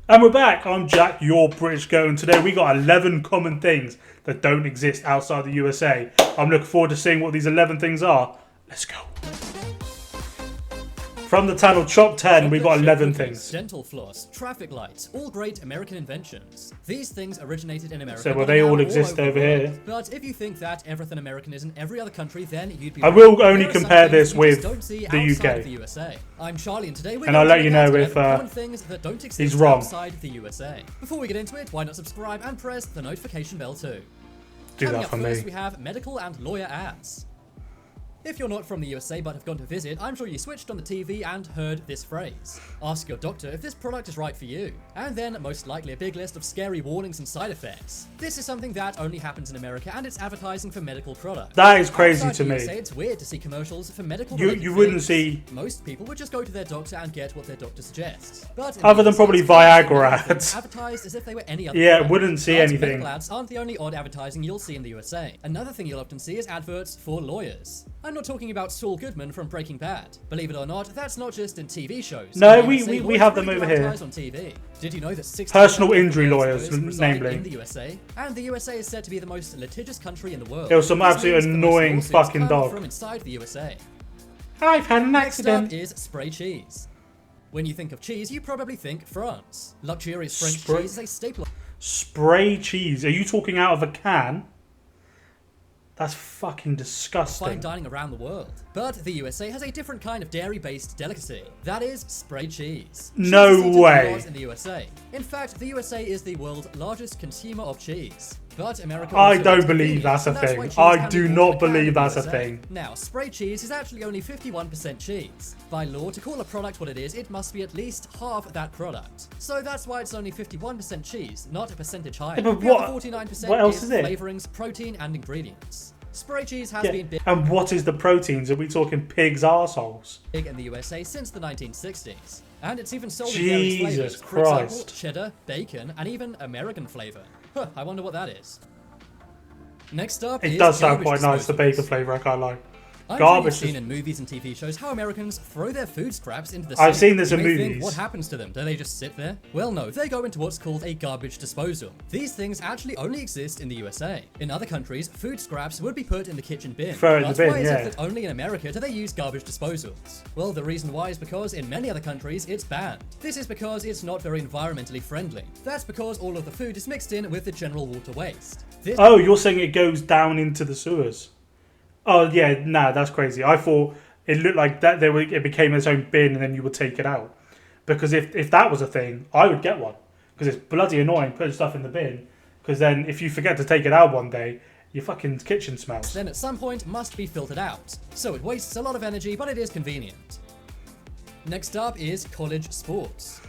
And we're back. I'm Jack, your British goat, and today we got 11 common things that don't exist outside the USA. I'm looking forward to seeing what these 11 things are. Let's go. From the channel Top 10, we got 11 things. Dental floss, traffic lights, all great American inventions. These things originated in America. So well, they all exist over here. But if you think that everything American is in every other country, then you'd be. I will only compare this with the UK. The USA. I'm Charlie, and today we're and I'll let you know if things that don't exist he's wrong. Outside the USA. Before we get into it, why not subscribe and press the notification bell too? Do Coming that for up first, me. we have medical and lawyer ads. If you're not from the USA but have gone to visit, I'm sure you switched on the TV and heard this phrase. Ask your doctor if this product is right for you. And then, most likely, a big list of scary warnings and side effects. This is something that only happens in America, and it's advertising for medical products. That is crazy Outside to the me. USA, it's weird to see commercials for medical You wouldn't things. see... Most people would just go to their doctor and get what their doctor suggests. But other than probably Viagra ads. Advertised as if they were any other Yeah, brand. wouldn't see But anything. medical ads aren't the only odd advertising you'll see in the USA. Another thing you'll often see is adverts for lawyers. I'm not talking about Saul Goodman from Breaking Bad. Believe it or not, that's not just in TV shows. No, In the USA, we have them lawyers over really do here. advertise on TV. Did you know that 60% Personal of injury lawyers lawyers, reside namely. in the USA? And the USA is said to be the most litigious country in the world. It was some This absolute means the most annoying lawsuits fucking come dog. from inside the USA. I've had an Next up accident. is spray cheese. When you think of cheese, you probably think France. Luxurious French Spray- cheese is a staple. Spray cheese. Are you talking out of a can? That's fucking disgusting. Fine dining around the world. But the USA has a different kind of dairy-based delicacy. That is spray cheese. No Cheese is eaten way. a lot in the USA. In fact, the USA is the world's largest consumer of cheese. But America I also don't likes believe convenience, that's a and that's thing. why cheese I can do be bought not in a can believe in the that's a USA. thing. Now, spray cheese is actually only 51% cheese. By law, to call a product what it is, it must be at least half that product. So that's why it's only 51% cheese, not a percentage higher. Yeah, but The other what- 49% what else is it? flavorings, protein, and ingredients. Spray cheese has Yeah. been big And what is the proteins? Are we talking pigs' arseholes? in the USA since the 1960s. And it's even sold in Jesus various flavors. For example, Christ. cheddar, bacon, and even American flavor. Huh, I wonder what that is. Next up It is does sound garbage quite nice, the disposals. bacon flavour, I can't lie. I'm sure Garbage you've seen dis- in movies and TV shows how Americans throw their food scraps into the I've sink. seen this You in may think, movies. what happens to them? Do they just sit there? Well, no, they go into what's called a garbage disposal. These things actually only exist in the USA. In other countries, food scraps would be put in the kitchen bin. Throw it in the But bin, why is yeah. it that only in America do they use garbage disposals? Well, the reason why is because in many other countries it's banned. This is because it's not very environmentally friendly. That's because all of the food is mixed in with the general water waste. This Oh, you're saying it goes down into the sewers? Oh, yeah, nah, that's crazy. I thought it looked like that it became its own bin and then you would take it out. Because if that was a thing, I would get one. Because it's bloody annoying putting stuff in the bin. Because then if you forget to take it out one day, your fucking kitchen smells. then at some point must be filtered out. So it wastes a lot of energy, but it is convenient. Next up is college sports.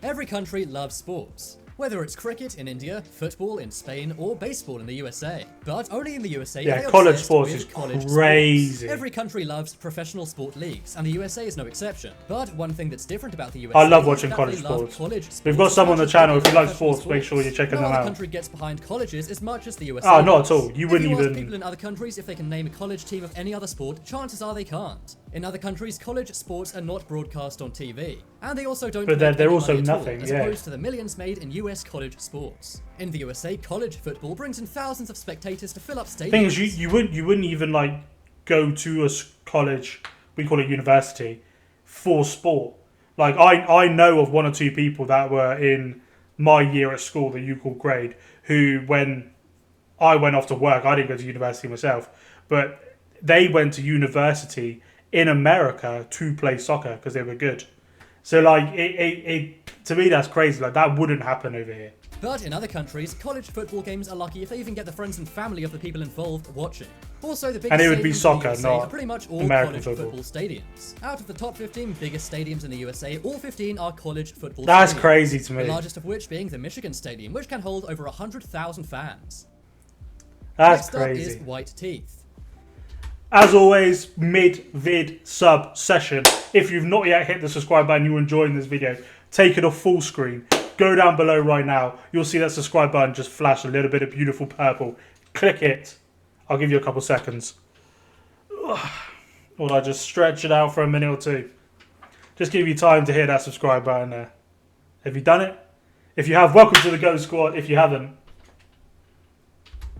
Every country loves sports. Whether it's cricket in India, football in Spain, or baseball in the USA. But only in the USA Yeah, are they college obsessed sports with is college crazy. sports. Every country loves professional sport leagues, and the USA is no exception. But one thing that's different about the USA I love is watching that college they love sports. college We've got sports some on as the much as channel. they If you do like professional sports, make sure you're checking no them other out. country gets behind colleges as much as the USA. Oh, not at does. all. You wouldn't If you even- ask people in other countries if they can name a college team of any other sport, chances are they can't. In other countries, college sports are not broadcast on TV, and they also don't. But they're- make they're any also money at all, nothing, as yeah. opposed to the millions made in US college sports. In the USA, college football brings in thousands of spectators to fill up stadiums. Thing is, you wouldn't even like go to a college, we call it university, for sport. Like I know of one or two people that were in my year at school that you call grade, who when I went off to work, I didn't go to university myself, but they went to university in America to play soccer because they were good. So like it to me that's crazy. Like that wouldn't happen over here. But in other countries, college football games are lucky if they even get the friends and family of the people involved watching. Also, the biggest And it would be stadiums in soccer, the USA not are pretty much all American college football. stadiums. Out of the top 15 biggest stadiums in the USA, all 15 are college football That's stadiums. crazy to me. The largest of which being the Michigan Stadium, which can hold over 100,000 fans. That's Next up crazy. is white teeth. As always, mid-vid sub session. If you've not yet hit the subscribe button, you're enjoying this video, take it off full screen. Go down below right now. You'll see that subscribe button just flash a little bit of beautiful purple. Click it. I'll give you a couple seconds. Or I just stretch it out for a minute or two. Just give you time to hit that subscribe button there. Have you done it? If you have, welcome to the Go Squad. If you haven't,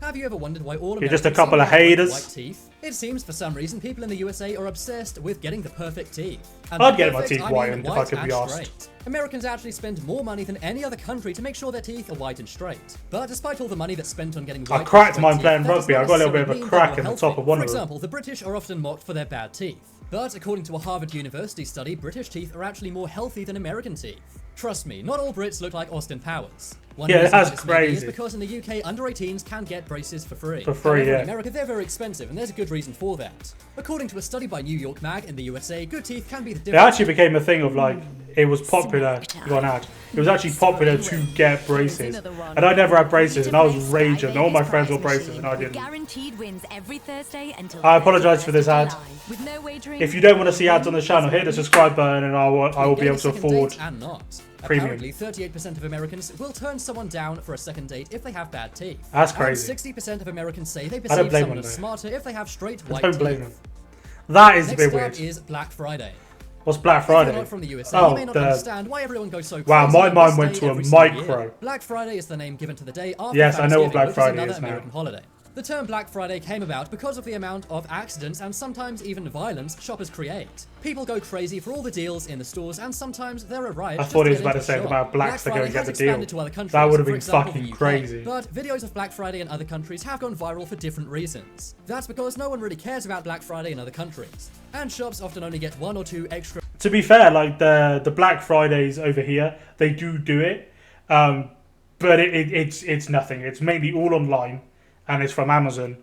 Have you ever wondered why all you're just a Americans couple seem of to have haters. white teeth? It seems for some reason people in the USA are obsessed with getting the perfect teeth. And I'd by get my perfect, teeth I mean whitened if I white could be and asked. straight. Americans actually spend more money than any other country to make sure their teeth are white and straight. But despite all the money that's spent on getting white I cracked and mine straight playing teeth, that does rugby. not I got a little bit of a necessarily mean crack they're in the more top of healthy. one For of them. example, the British are often mocked for their bad teeth. But according to a Harvard University study, British teeth are actually more healthy than American teeth. Trust me, not all Brits look like Austin Powers. One Yeah, reason that's this may be crazy. is because in the UK, under 18s can get braces for free. For free, However, yeah. in America, they're very expensive, and there's a good reason for that. According to a study by New York Mag, in the USA, good teeth can be the It difference. actually became a thing of like, it was popular. You got an ad. It was actually popular to get braces, and I never had braces, and I was raging. All my friends got braces, and I didn't. Guaranteed wins every Thursday until I apologise for this ad. with no wagering. If you don't want to see ads on the channel, hit the subscribe button, and I will be Getting able a to second afford. date and not. premium. Apparently, 38% of Americans will turn someone down for a second date if they have bad teeth. That's crazy. And 60% of Americans say they don't perceive blame someone them, as though. smarter if they have straight I white don't teeth. blame them. That is a Next bit up weird. is Black Friday. What's Black If you're Friday? not from the USA, Oh, you may not understand why everyone goes so crazy. Wow, my on mind this went day to a every single micro. year. Black Friday is the name given to the day after Yes, I know what Thanksgiving, Black which Friday is another is now. American holiday. The term Black Friday came about because of the amount of accidents and sometimes even violence shoppers create. People go crazy for all the deals in the stores, and sometimes there are riots. I just thought he to was get about to into say a shop. about blacks that go Friday and get has the deal. expanded to other countries, That would have for been example, fucking the UK. crazy. But videos of Black Friday in other countries have gone viral for different reasons. That's because no one really cares about Black Friday in other countries, and shops often only get 1 or 2 extra. To be fair, like the Black Fridays over here, they do it, but it's nothing. It's mainly all online, and it's from Amazon,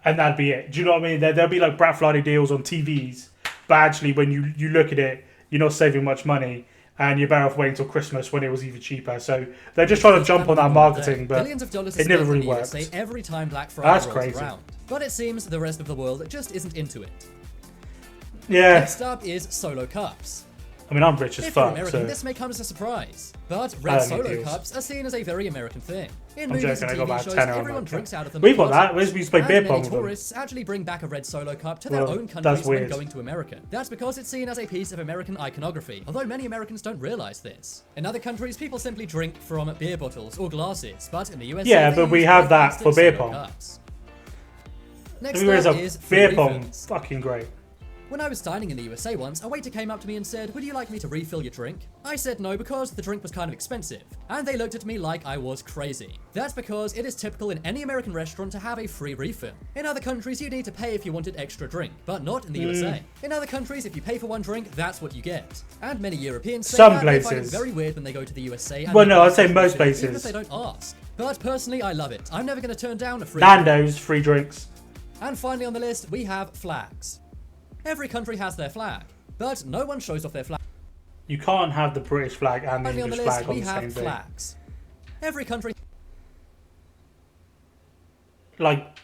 and that'd be it. Do you know what I mean? There'll be like Black Friday deals on TVs, but actually when you look at it, you're not saving much money, and you're better off waiting until Christmas when it was even cheaper. So they're just trying to jump on that marketing, but Billions of dollars are it never spent in really the worked. USA every time Black Friday That's rolls crazy. around. But it seems the rest of the world just isn't into it. Yeah, Next up is solo cups. I mean I'm rich as If you're fuck, American, so this may come as a surprise, but I red don't need solo deals. cups are seen as a very American thing. In I'm movies joking, I and got TV about shows, 10 on everyone my drinks account. out of them. We've at got that. parties, We used to play and beer many pong with them. tourists actually bring back a red solo cup to their Well, own that's countries when weird. going to America. That's because it's seen as a piece of American iconography, although many Americans don't realize this. In other countries, people simply drink from beer bottles or glasses, but in the USA, Yeah, they but we use have red that plastic for beer solo pong. cups. Next Whereas up a is free beer pong, refills. fucking great. When I was dining in the USA once, a waiter came up to me and said, "Would you like me to refill your drink?" I said no because the drink was kind of expensive, and they looked at me like I was crazy. That's because it is typical in any American restaurant to have a free refill. In other countries, you need to pay if you wanted extra drink, but not in the USA. In other countries, if you pay for one drink, that's what you get. And many Europeans say Some that they find it places. very weird when they go to the USA. And Well, no, they I'd say ask most for refills, places. even if they don't ask. But personally, I love it. I'm never going to turn down a free. Nando's, free drinks. And finally on the list, we have flags. Every country has their flag, but no one shows off their flag. You can't have the British flag and the Finally on the English list, flag on we the same have day. flags. Every country. Like,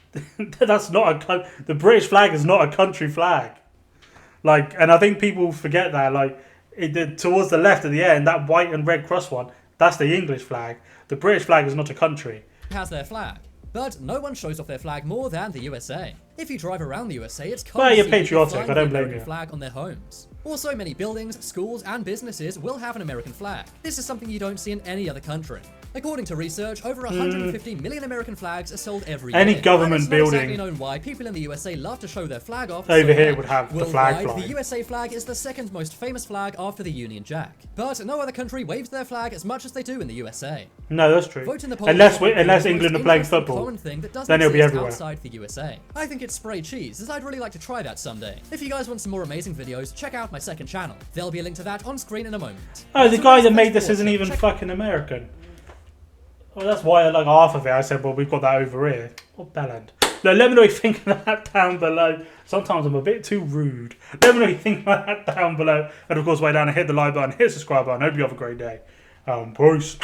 that's not the British flag is not a country flag. Like, and I think people forget that. Like, towards the left at the end, that white and red cross one, that's the English flag. The British flag is not a country. Has their flag, but no one shows off their flag more than the USA. If you drive around the USA, it's common Well, to you're see people patriotic, flying I don't the blame American you. flag on their homes. Also, many buildings, schools, and businesses will have an American flag. This is something you don't see in any other country. According to research, over 150 million American flags are sold every year. Any government And it's not exactly building known why people in the USA love to show their flag off over so here much. would have the flag Worldwide, flying. the USA flag is the second most famous flag after the Union Jack. But no other country waves their flag as much as they do in the USA. No, that's true. Vote in the polls Unless on the unless most England are playing interesting football, common thing that doesn't then it'll be exist everywhere. outside the USA. I think it's spray cheese, as I'd really like to try that someday. If you guys want some more amazing videos, check out my second channel. There'll be a link to that on screen in a moment. Oh, the So guy thanks that for made this watching. isn't even Check- fucking American. Well, that's why I like half of it. I said, well, we've got that over here. What bellend? No, let me know what you think of that down below. Sometimes I'm a bit too rude. Let me know what you think about that down below. And of course, way down and hit the like button, hit the subscribe button. Hope you have a great day. Peace.